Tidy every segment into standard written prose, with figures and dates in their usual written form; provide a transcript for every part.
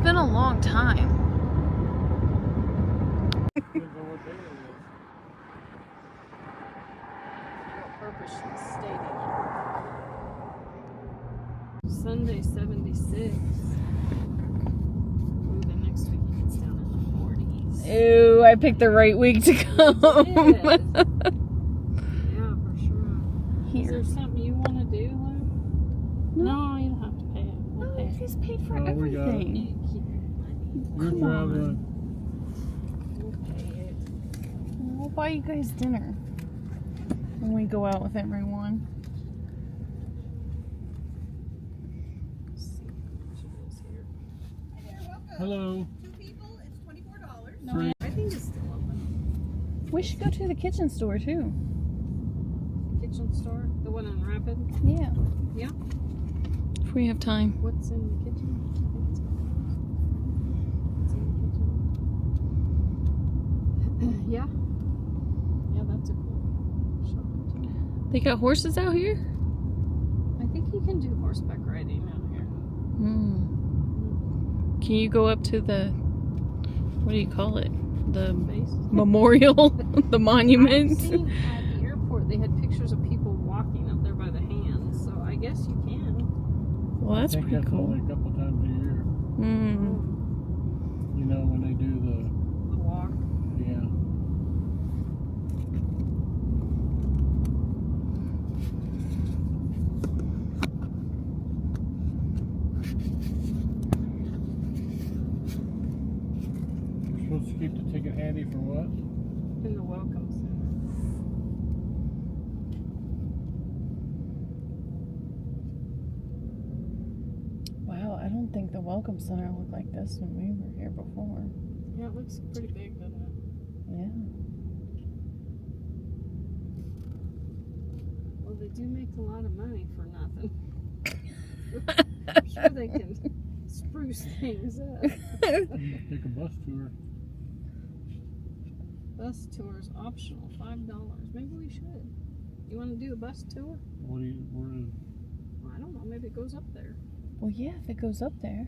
been a long time. Sunday 76. Ooh, the next week it gets down in the 40s. Ew, I picked the right week to come. Yeah, for sure. Here. Is there something you want to do, Lou? No, you don't have to pay it. We'll pay You it. guys paid for Oh, we got it. everything. You're Come traveling. We'll pay it. We'll buy you guys dinner when we go out with everyone. Let's see how much it is here. Hello. 2 people, it's $24. No, I think it's still open. We should go to the kitchen store too. Kitchen store? The one on Rapid? Yeah. Yeah. If we have time. What's in the kitchen? I think it's what's in the kitchen? Yeah. Yeah, that's a cool shop too. They got horses out here? I think you can do horseback riding out here. Can you go up to the, what do you call it? The Base. memorial? The I've monument? seen at the airport they had pictures of people walking up there by the hands, so I guess you can. Well, that's I think pretty that's cool. only a couple times a year. You know, when they do The walk. yeah. We're supposed to keep the ticket handy for what? In the welcome center. Wow, I don't think the Welcome Center looked like this when we were here before. Yeah, it looks pretty big, doesn't it? Yeah. Well, they do make a lot of money for nothing. I'm sure they can spruce things up. Take a bus tour. Bus tours optional, $5. Maybe we should. You want to do a bus tour? What do you? Where is? Well, I don't know. Maybe it goes up there. Well, yeah, if it goes up there.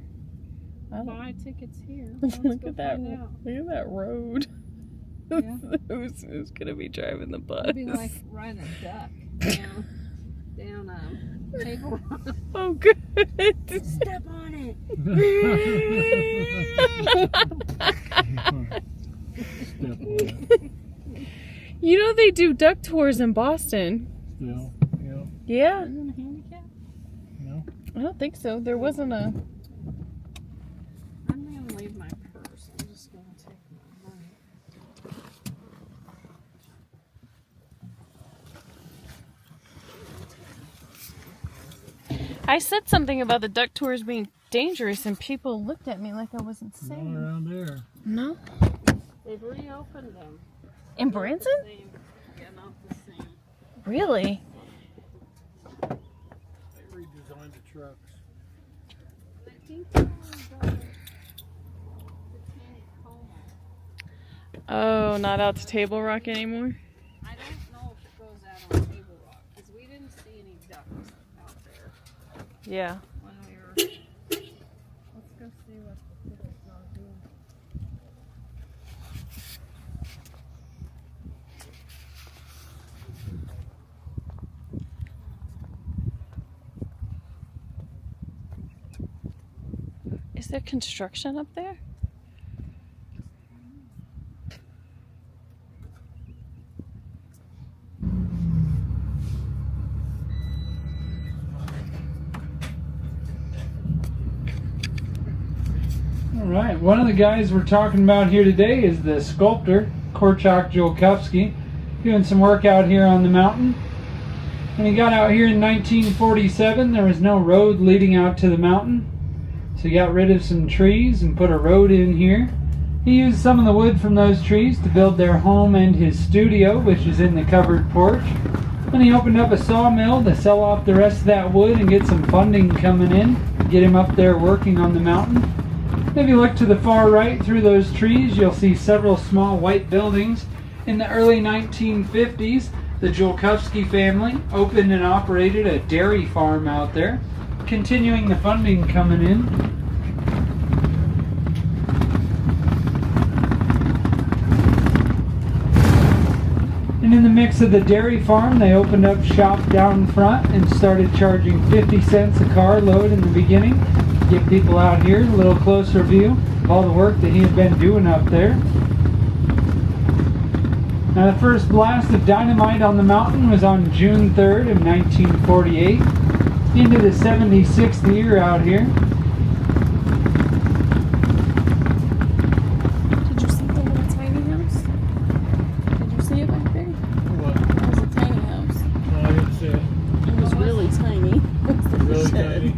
I don't- Buy tickets here. Let's Look go at that! find out. Look at that road. Yeah. Who's gonna be driving the bus? It'd be like riding a duck down Table Rock. Oh, good. Step on it. Step on it. You know they do duck tours in Boston. Still, yeah. Yeah. Isn't it a handicap? No. I don't think so. There wasn't a. I'm gonna leave my purse. I'm just gonna take my money. I said something about the duck tours being dangerous, and people looked at me like I was Not insane. around there. No. They've reopened them. In Not the Branson? same. Yeah, not the same. Really? They redesigned the trucks. I think they were Oh, not out to Table Rock anymore? I don't know if it goes out on Table Rock because we didn't see any ducks out there Yeah. when we were. Let's go see what the tickets are doing. Is there construction up there? All right, one of the guys we're talking about here today is the sculptor, Korchak Jolkowski, doing some work out here on the mountain. When he got out here in 1947, there was no road leading out to the mountain, so he got rid of some trees and put a road in here. He used some of the wood from those trees to build their home and his studio, which is in the covered porch. Then he opened up a sawmill to sell off the rest of that wood and get some funding coming in, get him up there working on the mountain. If you look to the far right through those trees, you'll see several small white buildings. In the early 1950s, the Jolkowski family opened and operated a dairy farm out there, continuing the funding coming in. mix of the dairy farm, they opened up shop down front and started charging 50 cents a car load in the beginning. Get people out here, a little closer view of all the work that he had been doing up there. Now the first blast of dynamite on the mountain was on June 3rd of 1948, into the 76th year out here. Did you see the little tiny house? Did you see it back there? What? It was a tiny house. No, I didn't see it. It was really tiny. It was Really a shed. tiny.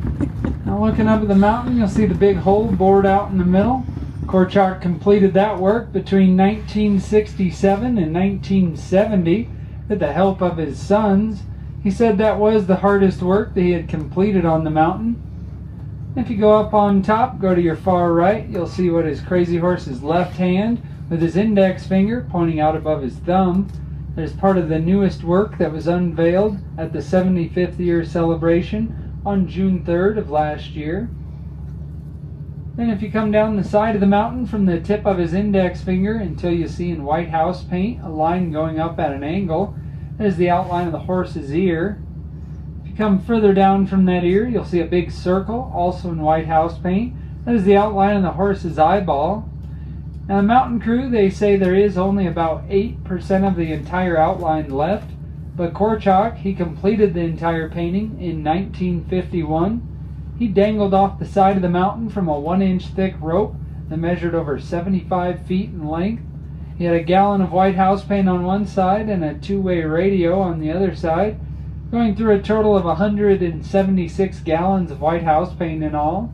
Now looking up at the mountain, you'll see the big hole bored out in the middle. Korchak completed that work between 1967 and 1970 with the help of his sons. He said that was the hardest work that he had completed on the mountain. If you go up on top, go to your far right, you'll see what his crazy horse's left hand with his index finger pointing out above his thumb. That is part of the newest work that was unveiled at the 75th year celebration on June 3rd of last year. Then if you come down the side of the mountain from the tip of his index finger until you see in White House paint a line going up at an angle, that is the outline of the horse's ear. If you come further down from that ear, you'll see a big circle, also in White House paint. That is the outline of the horse's eyeball. Now the mountain crew, they say there is only about 8% of the entire outline left, but Korchak, he completed the entire painting in 1951. He dangled off the side of the mountain from a 1-inch thick rope that measured over 75 feet in length. He had a gallon of White House paint on one side and a two-way radio on the other side, going through a total of 176 gallons of White House paint in all.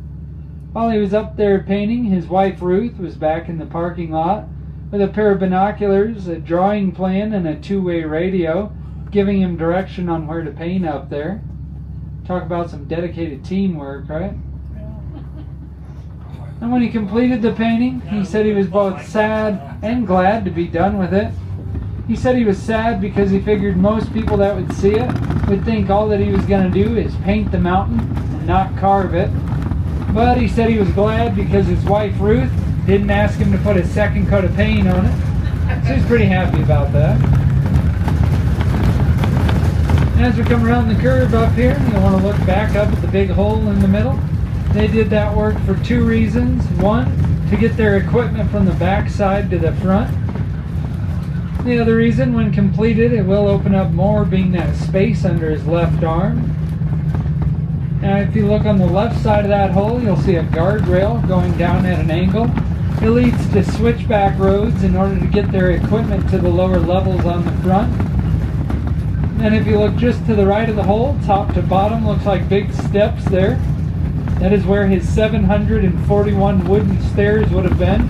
While he was up there painting, his wife Ruth was back in the parking lot with a pair of binoculars, a drawing plan, and a two-way radio, giving him direction on where to paint up there. Talk about some dedicated teamwork, right? And when he completed the painting, he said he was both sad and glad to be done with it. He said he was sad because he figured most people that would see it would think all that he was going to do is paint the mountain and not carve it. But he said he was glad because his wife Ruth didn't ask him to put a second coat of paint on it. So he's pretty happy about that. As we come around the curve up here, you'll want to look back up at the big hole in the middle. They did that work for two reasons. One, to get their equipment from the back side to the front. The other reason, when completed, it will open up more, being that space under his left arm. Now if you look on the left side of that hole, you'll see a guardrail going down at an angle. It leads to switchback roads in order to get their equipment to the lower levels on the front. And if you look just to the right of the hole, top to bottom, looks like big steps there. That is where his 741 wooden stairs would have been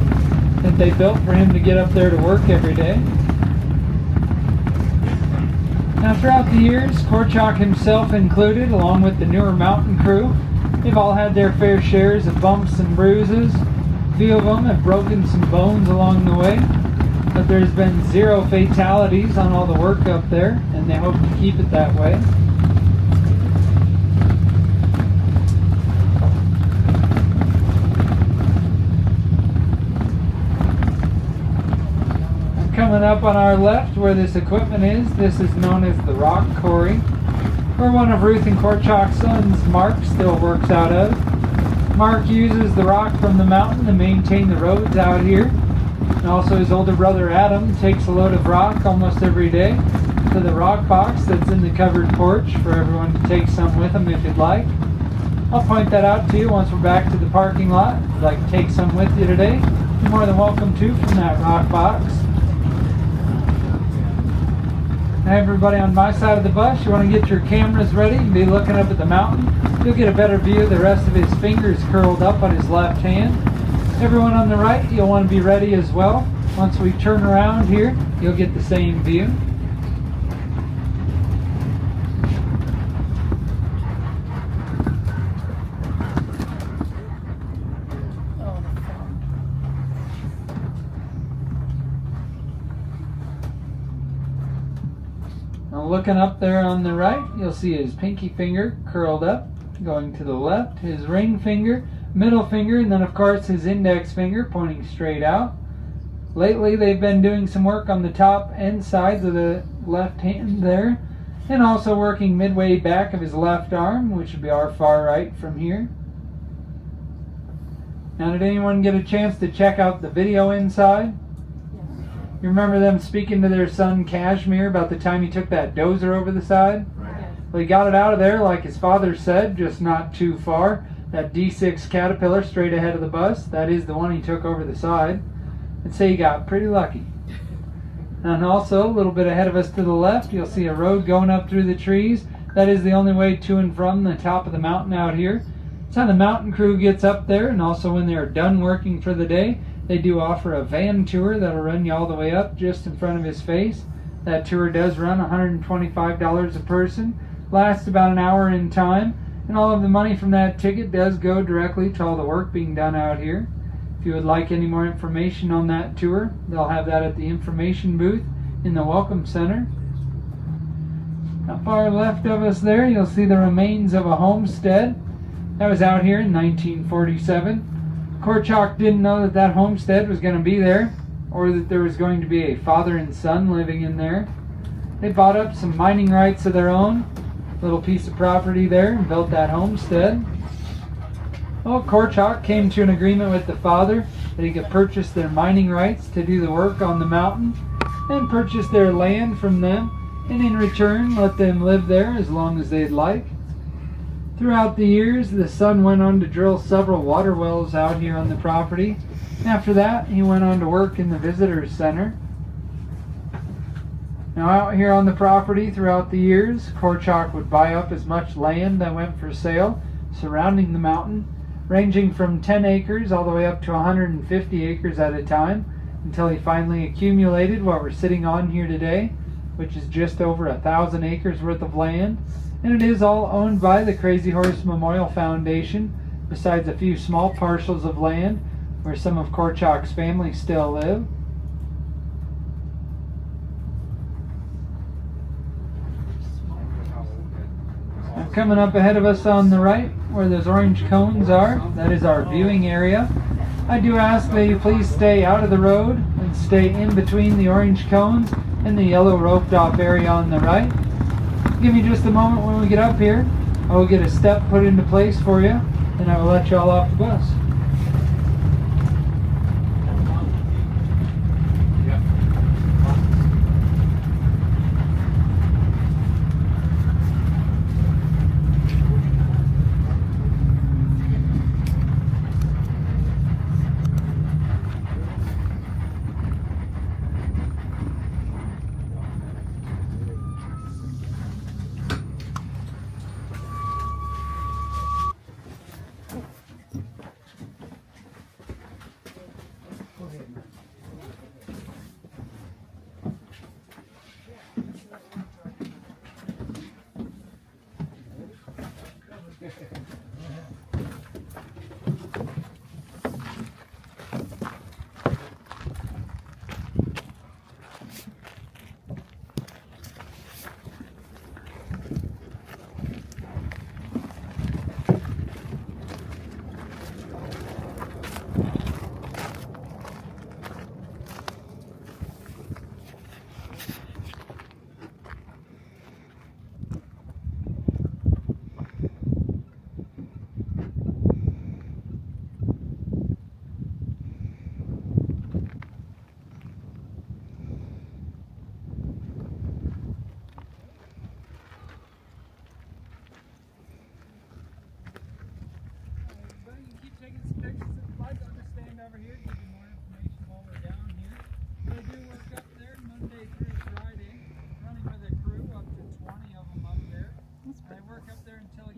that they built for him to get up there to work every day. Now throughout the years, Korchak himself included, along with the newer mountain crew, they've all had their fair shares of bumps and bruises. A few of them have broken some bones along the way. But there's been 0 fatalities on all the work up there, and they hope to keep it that way. Coming up on our left where this equipment is, this is known as the rock quarry, where one of Ruth and Korchak's sons, Mark, still works out of. Mark uses the rock from the mountain to maintain the roads out here. And also his older brother Adam takes a load of rock almost every day to the rock box that's in the covered porch for everyone to take some with them if you'd like. I'll point that out to you once we're back to the parking lot. If you'd like to take some with you today, you're more than welcome to from that rock box. Now everybody on my side of the bus, you want to get your cameras ready and be looking up at the mountain. You'll get a better view of the rest of his fingers curled up on his left hand. Everyone on the right, you'll want to be ready as well. Once we turn around here, you'll get the same view. Oh, the fun. Now looking up there on the right, you'll see his pinky finger curled up, going to the left, his ring finger, middle finger, and then of course his index finger pointing straight out. Lately they've been doing some work on the top and sides of the left hand there, and also working midway back of his left arm, which would be our far right from here. Now, did anyone get a chance to check out the video inside? You remember them speaking to their son Kashmir about the time he took that dozer over the side? Yes. Well, he got it out of there like his father said, just not too far. That D6 Caterpillar straight ahead of the bus, that is the one he took over the side. I'd say he got pretty lucky. And also, a little bit ahead of us to the left, you'll see a road going up through the trees. That is the only way to and from the top of the mountain out here. It's how the mountain crew gets up there, and also when they're done working for the day, they do offer a van tour that'll run you all the way up just in front of his face. That tour does run $125 a person, lasts about an hour in time, and all of the money from that ticket does go directly to all the work being done out here. If you would like any more information on that tour, they'll have that at the information booth in the Welcome Center. Not far left of us there, you'll see the remains of a homestead. That was out here in 1947. Korchak didn't know that that homestead was going to be there, or that there was going to be a father and son living in there. They bought up some mining rights of their own, little piece of property there, and built that homestead. Well, Korchak came to an agreement with the father that he could purchase their mining rights to do the work on the mountain, and purchase their land from them, and in return let them live there as long as they'd like. Throughout the years, the son went on to drill several water wells out here on the property. After that, he went on to work in the visitors center. Now, out here on the property throughout the years, Korchak would buy up as much land that went for sale surrounding the mountain, ranging from 10 acres all the way up to 150 acres at a time, until he finally accumulated what we're sitting on here today, which is just over 1,000 acres worth of land. And it is all owned by the Crazy Horse Memorial Foundation, besides a few small parcels of land where some of Korchak's family still live. Now, coming up ahead of us on the right, where those orange cones are, that is our viewing area. I do ask that you please stay out of the road and stay in between the orange cones and the yellow roped off area on the right. Give me just a moment when we get up here. I will get a step put into place for you, and I will let you all off the bus.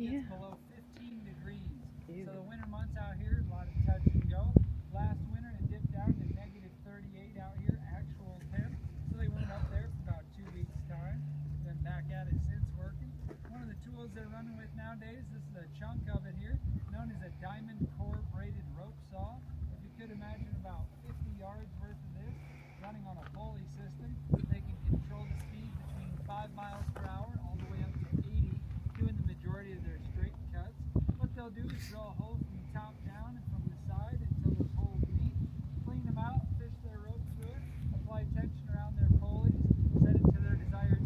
Yeah. Below 15 degrees. Ew. So the winter months out here, a lot of touch and go. Last winter it dipped down to negative 38 out here, actual temp. So they weren't up there for about 2 weeks' time. Then back at it since working. One of the tools they're running with nowadays, this is a chunk of it here, known as a diamond core braided rope saw. If you could imagine about 50 yards worth of this running on a pulley system, they can control the speed between 5 miles per hour all the way up to 80, doing the majority of their straight cuts. What they'll do is drill a hole from the top down and from the side until those holes meet, clean them out, fish their rope through it, apply tension around their pulleys, set it to their desired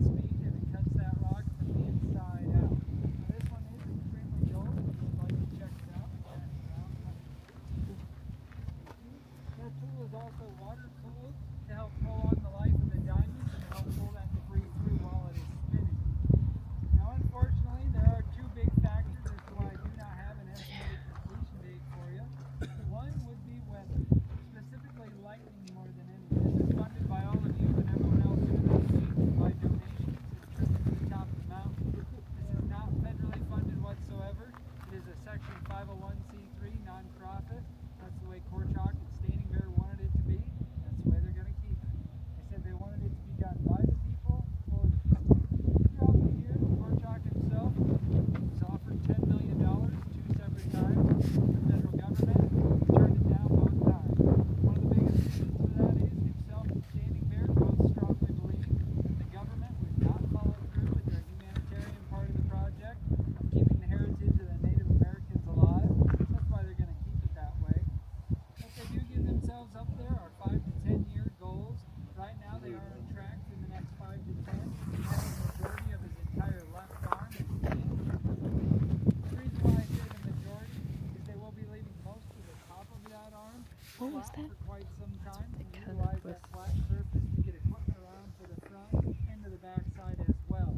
is that? for quite some time They and cut it utilize with- that flat surface to get equipment around to the front and to the back side as well.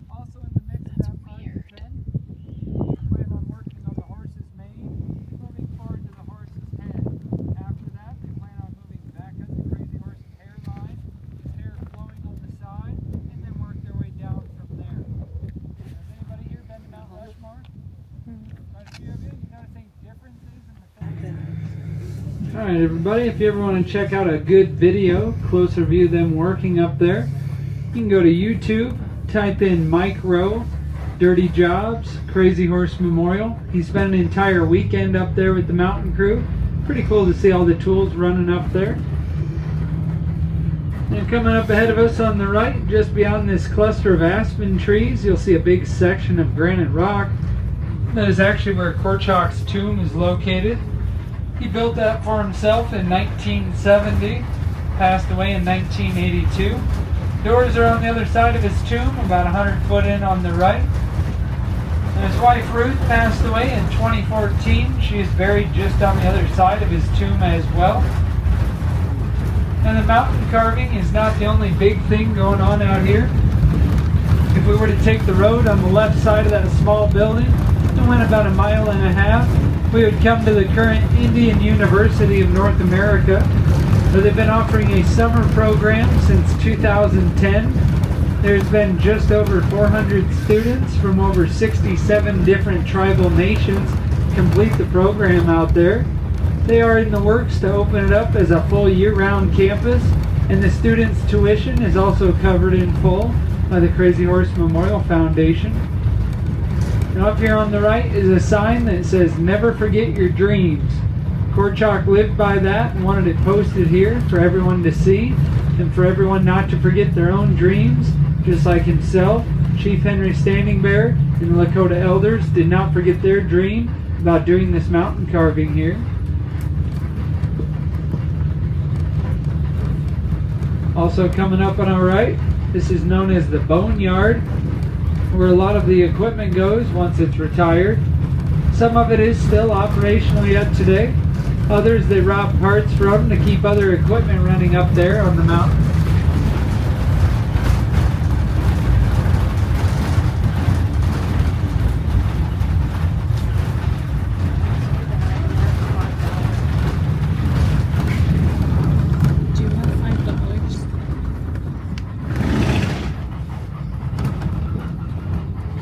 Also in the mix of That's that parts weird. trend, they plan on working on the horse's mane, moving forward to the horse's head. After that, they plan on moving back up the crazy horse's hairline, hair flowing on the side, and then work their way down from there. Has anybody here been to Mount Rushmore? Quite a few of you? You noticing differences in the face? Alright everybody, if you ever want to check out a good video, closer view of them working up there, you can go to YouTube, type in Mike Rowe, Dirty Jobs, Crazy Horse Memorial. He spent an entire weekend up there with the mountain crew. Pretty cool to see all the tools running up there. And coming up ahead of us on the right, just beyond this cluster of aspen trees, you'll see a big section of granite rock. That is actually where Korchak's tomb is located. He built that for himself in 1970, passed away in 1982. Doors are on the other side of his tomb, about 100 foot in on the right. And his wife Ruth passed away in 2014. She is buried just on the other side of his tomb as well. And the mountain carving is not the only big thing going on out here. If we were to take the road on the left side of that small building and went about 1.5 miles, we would come to the current Indian University of North America, where they've been offering a summer program since 2010. There's been just over 400 students from over 67 different tribal nations complete the program out there. They are in the works to open it up as a full year-round campus, and the students' tuition is also covered in full by the Crazy Horse Memorial Foundation. And up here on the right is a sign that says, "Never forget your dreams." Korchak lived by that and wanted it posted here for everyone to see and for everyone not to forget their own dreams, just like himself. Chief Henry Standing Bear and the Dakota elders did not forget their dream about doing this mountain carving here. Also coming up on our right, this is known as the Boneyard, where a lot of the equipment goes once it's retired. Some of it is still operational yet today. Others they rob parts from to keep other equipment running up there on the mountain. Do you want $5?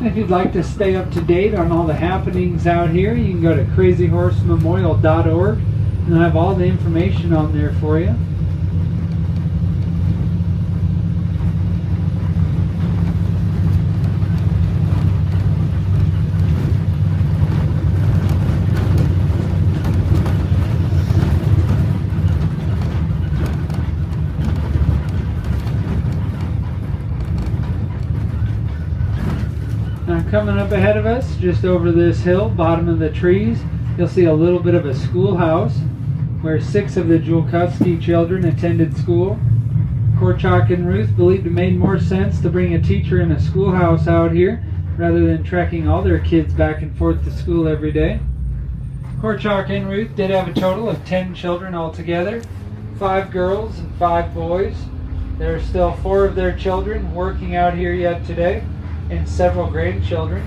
If you'd like to stay up to date on all the happenings out here, you can go to crazyhorsememorial.org and they'll have all the information on there for you. Now coming up ahead of us, just over this hill, bottom of the trees, you'll see a little bit of a schoolhouse where 6 of the Julkowski children attended school. Korchak and Ruth believed it made more sense to bring a teacher in a schoolhouse out here rather than trekking all their kids back and forth to school every day. Korchak and Ruth did have a total of 10 children altogether, 5 girls and 5 boys. There are still 4 of their children working out here yet today, and several grandchildren.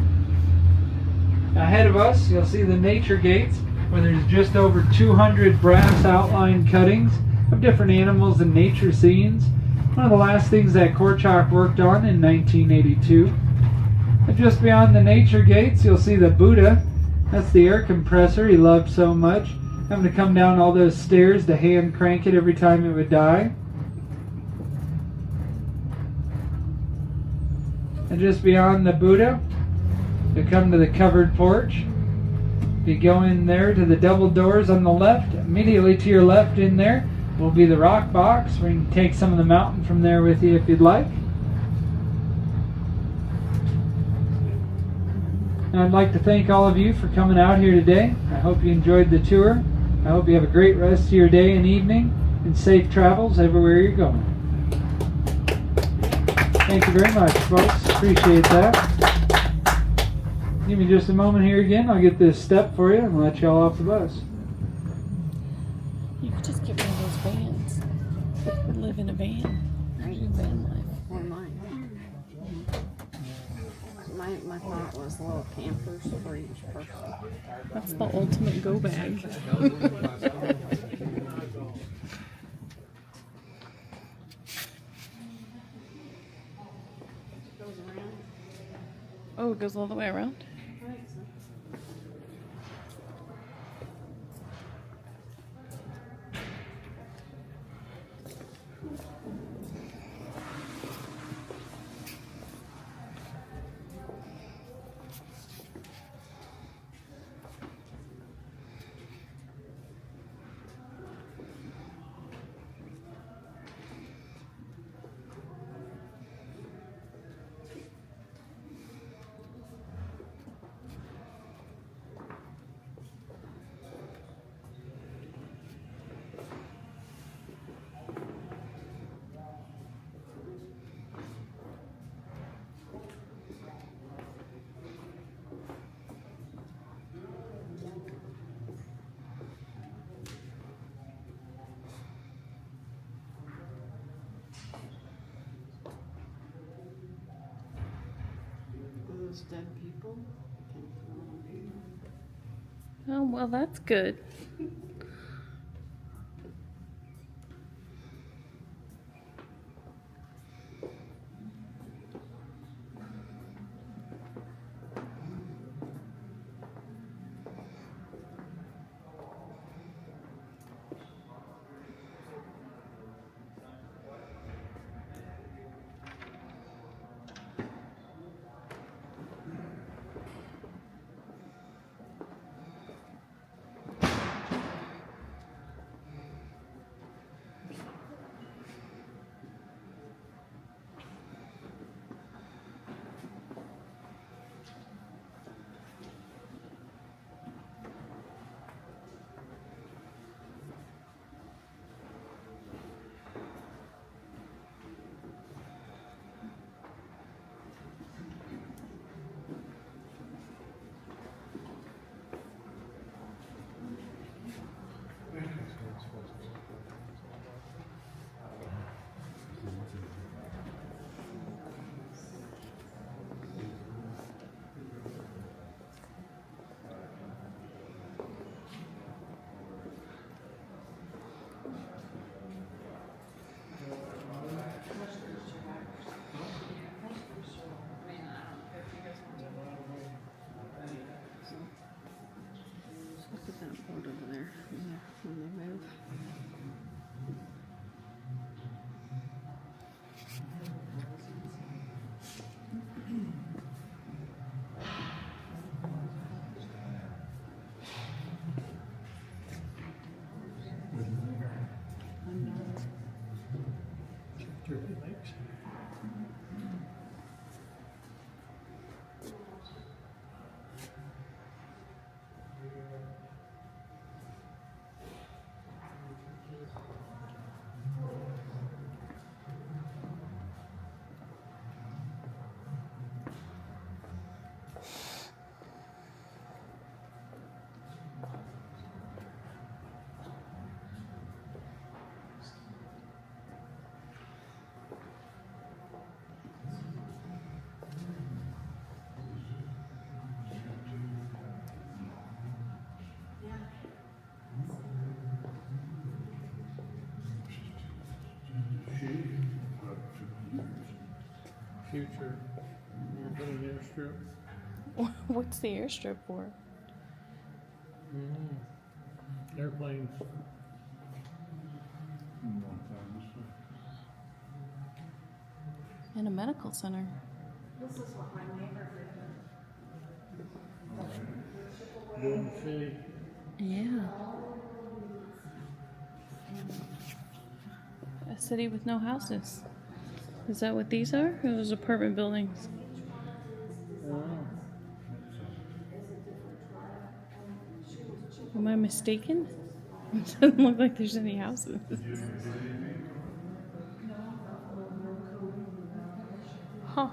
Ahead of us, you'll see the nature gates, where there's just over 200 brass outline cuttings of different animals and nature scenes. One of the last things that Korchak worked on in 1982. And just beyond the nature gates, you'll see the Buddha. That's the air compressor he loved so much, having to come down all those stairs to hand crank it every time it would die. And just beyond the Buddha, you come to the covered porch. You go in there to the double doors on the left. Immediately to your left in there will be the rock box, where you can take some of the mountain from there with you if you'd like. And I'd like to thank all of you for coming out here today. I hope you enjoyed the tour. I hope you have a great rest of your day and evening, and safe travels everywhere you're going. Thank you very much, folks. Appreciate that. Give me just a moment here again. I'll get this step for you and let y'all off the bus. You could just I thought was little campers for each person. That's the ultimate go bag. Goes around. Oh, it goes all the way around? I think so. Those dead people. Oh, well, that's good. Look at that boat over there. Yeah, when they move. Future. You're putting airstrip. What's the airstrip for? Airplanes. And a medical center. This is what my neighbor did. Golden City. Yeah. A city with no houses. Is that what these are? Or those apartment buildings? Am I mistaken? It doesn't look like there's any houses. Huh.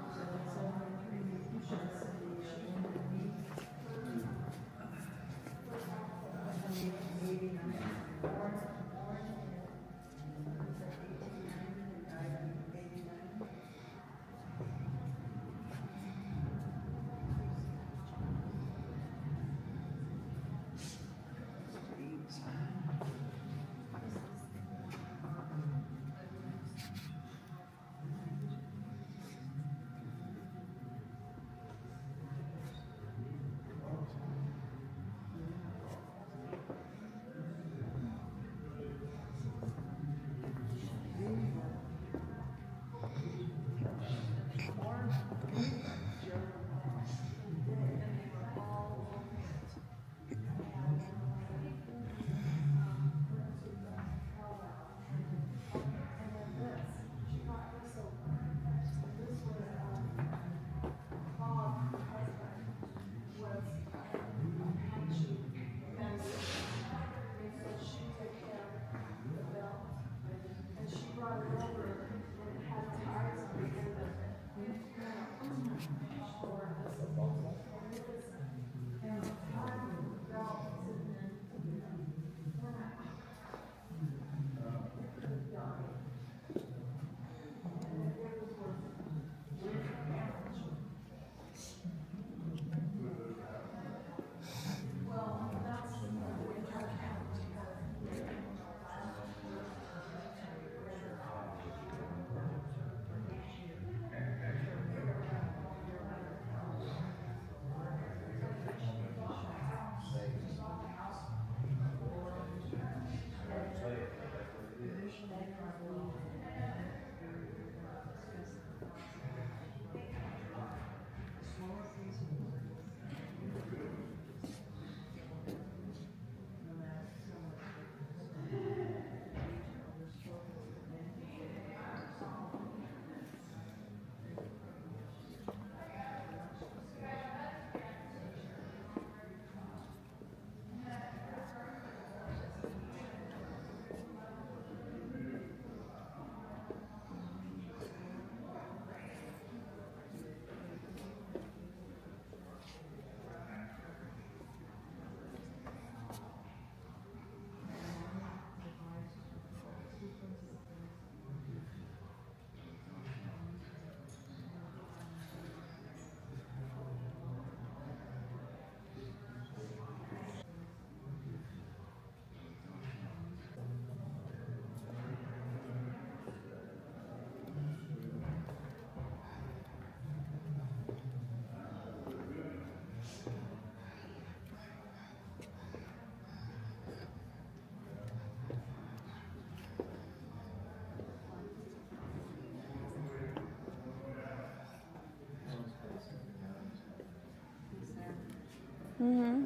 Mm-hmm.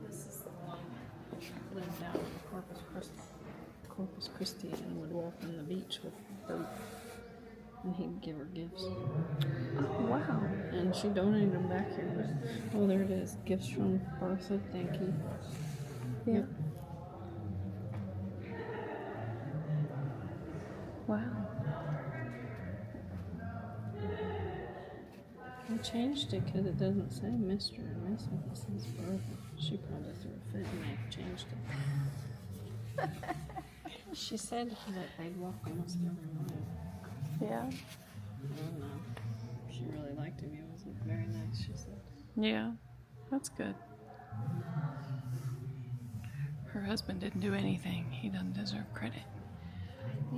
This is the one that lived out in Corpus Christi and would walk on the beach with her, and he'd give her gifts. Oh, wow. And she donated them back here. But, oh, there it is. Gifts from Bertha. Thank you. Yeah. Yep. Wow. I changed it because it doesn't say Mr. or Mrs. It says Bertha. She probably threw a fit and I changed it. She said that they'd walk almost every mile. Yeah. I don't know. She really liked him. He was very nice, she said. Yeah. That's good. Her husband didn't do anything. He doesn't deserve credit. I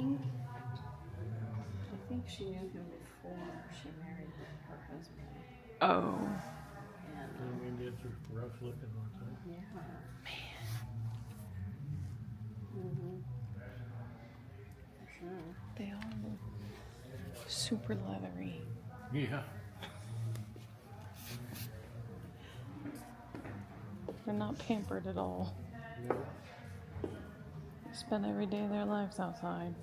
think she knew him before she married her husband. Oh. And, Indians are rough looking, aren't they? yeah. Man. Mm-hmm. Sure. They all look super leathery. Yeah. They're not pampered at all. No. They spend every day of their lives outside.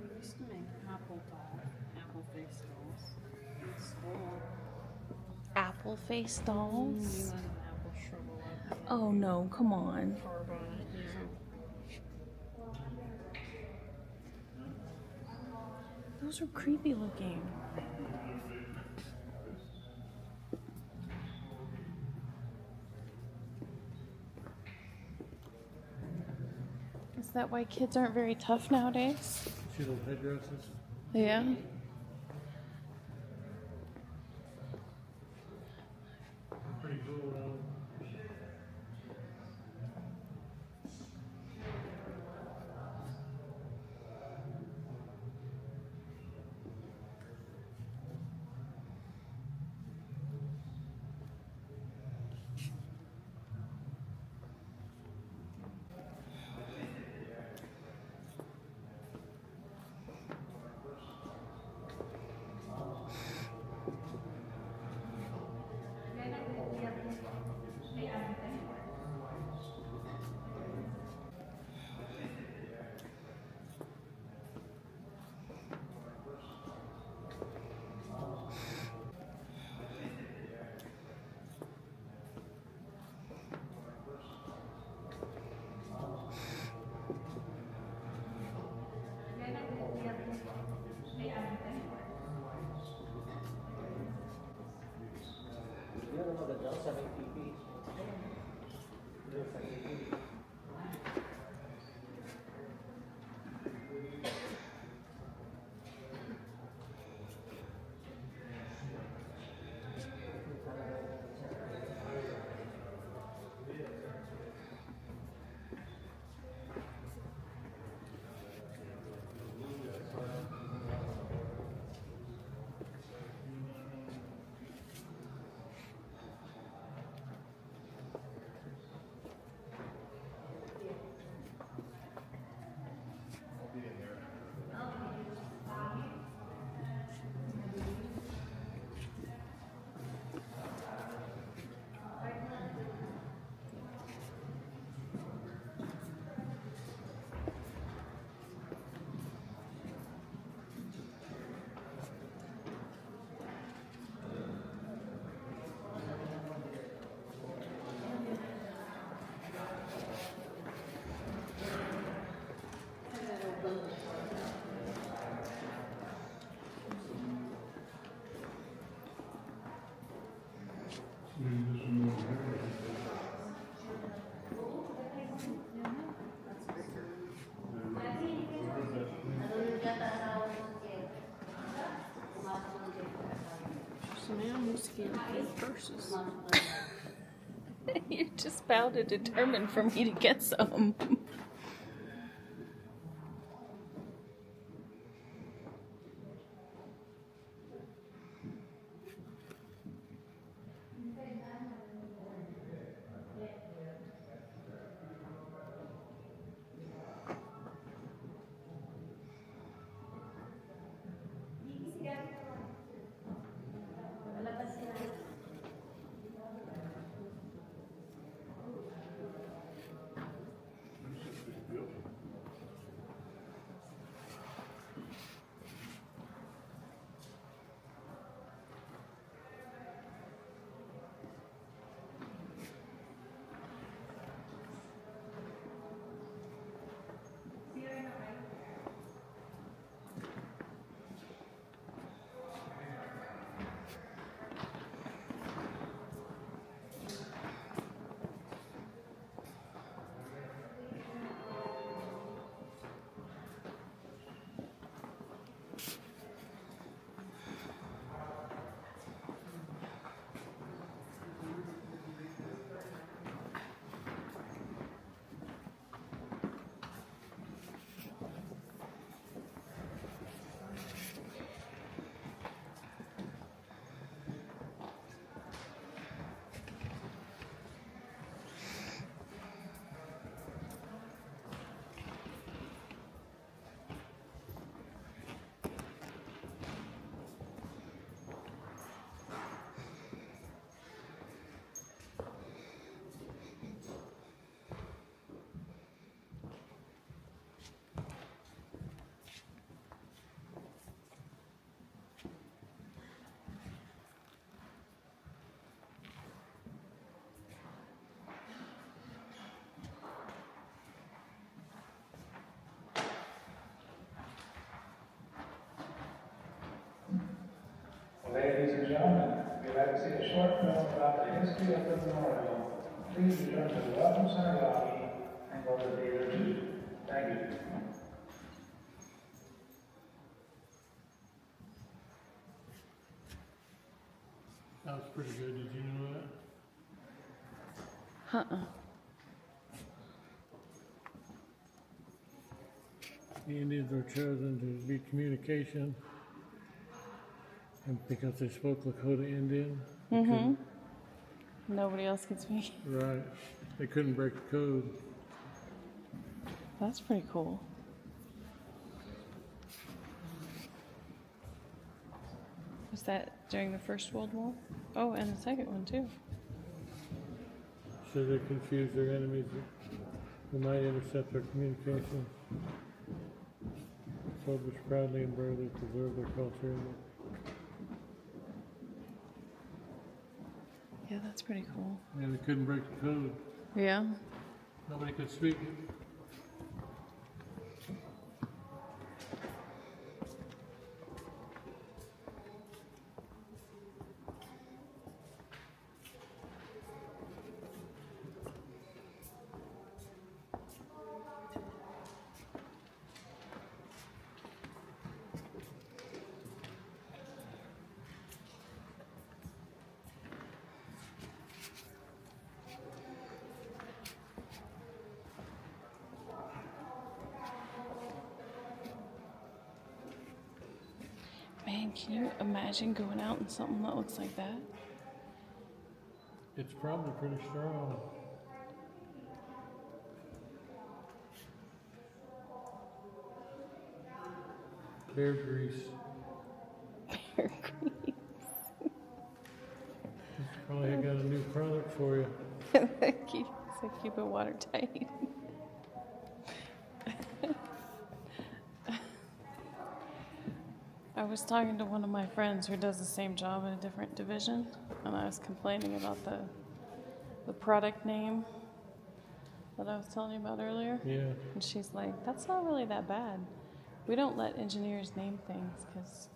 We used to make apple face dolls. School. Apple face You dolls? let an apple shrivel up. Oh no, come on. Carve on it, Those are creepy looking. Is that why kids aren't very tough nowadays? See those headdresses? Yeah. Pretty cool, So now I'm scared of pink purses. You're just bound and determined for me to get some. Ladies and gentlemen, we'd like to see a short film about the history of the memorial. Please return to the Welcome Center lobby and go to Theater 2. Thank you. That was pretty good. Did you know that? The Indians were chosen to be communication, and because they spoke Lakota Indian, Mm-hmm. Nobody else can speak. right? They couldn't break the code. That's pretty cool. Was that during the First World War? Oh, and the Second one too. So they confuse their enemies who might intercept their communication. Soldiers proudly and bravely preserve their culture. Yeah, that's pretty cool. And they couldn't break the code. Yeah. Nobody could speak it. Man, can you imagine going out in something that looks like that? It's probably pretty strong. Bear grease. Bear grease. Probably got a new product for you. keep it watertight. I was talking to one of my friends who does the same job in a different division, and I was complaining about the product name that I was telling you about earlier. Yeah. And she's like, that's not really that bad. We don't let engineers name things because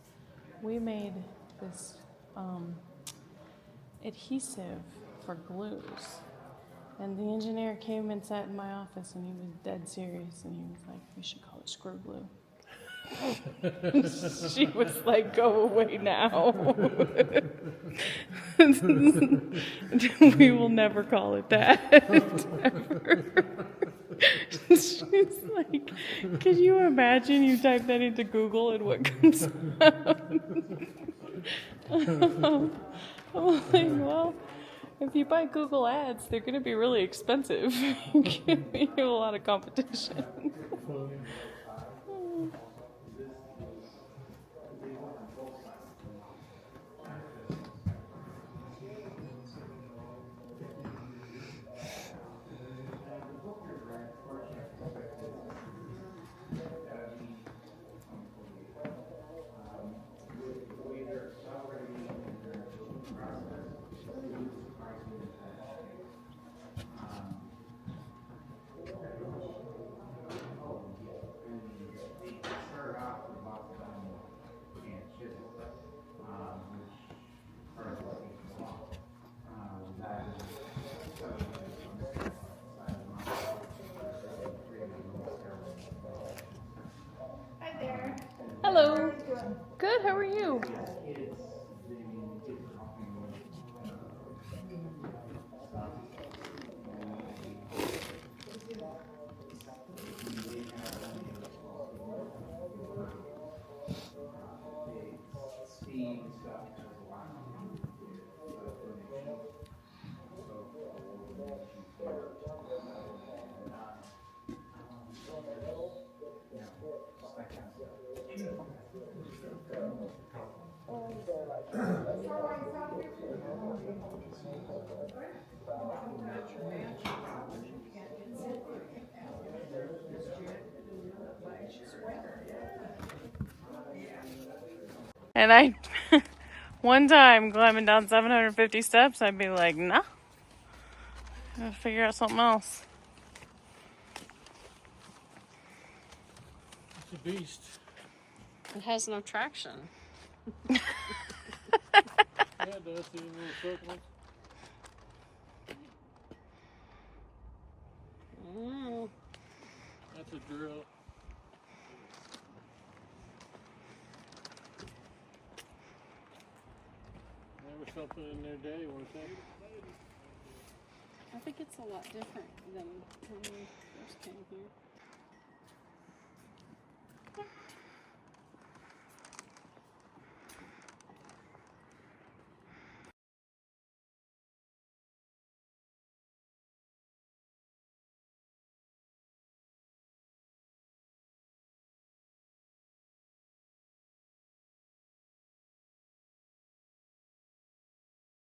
we made this adhesive for glues. And the engineer came and sat in my office and he was dead serious and he was like, we should call it screw glue. She was like, go away now. We will never call it that. Ever. She's like, could you imagine you type that into Google and what comes up? I'm like, well, if you buy Google ads, they're going to be really expensive. You have a lot of competition. Hello. Good, how are you? And I, one time climbing down 750 steps, I'd be like, nah, I gotta figure out something else. It's a beast. It has no traction. Yeah, it does. See the little circles? Mm. That's a drill. There was something in their day, wasn't there? I think it's a lot different than when we first came here.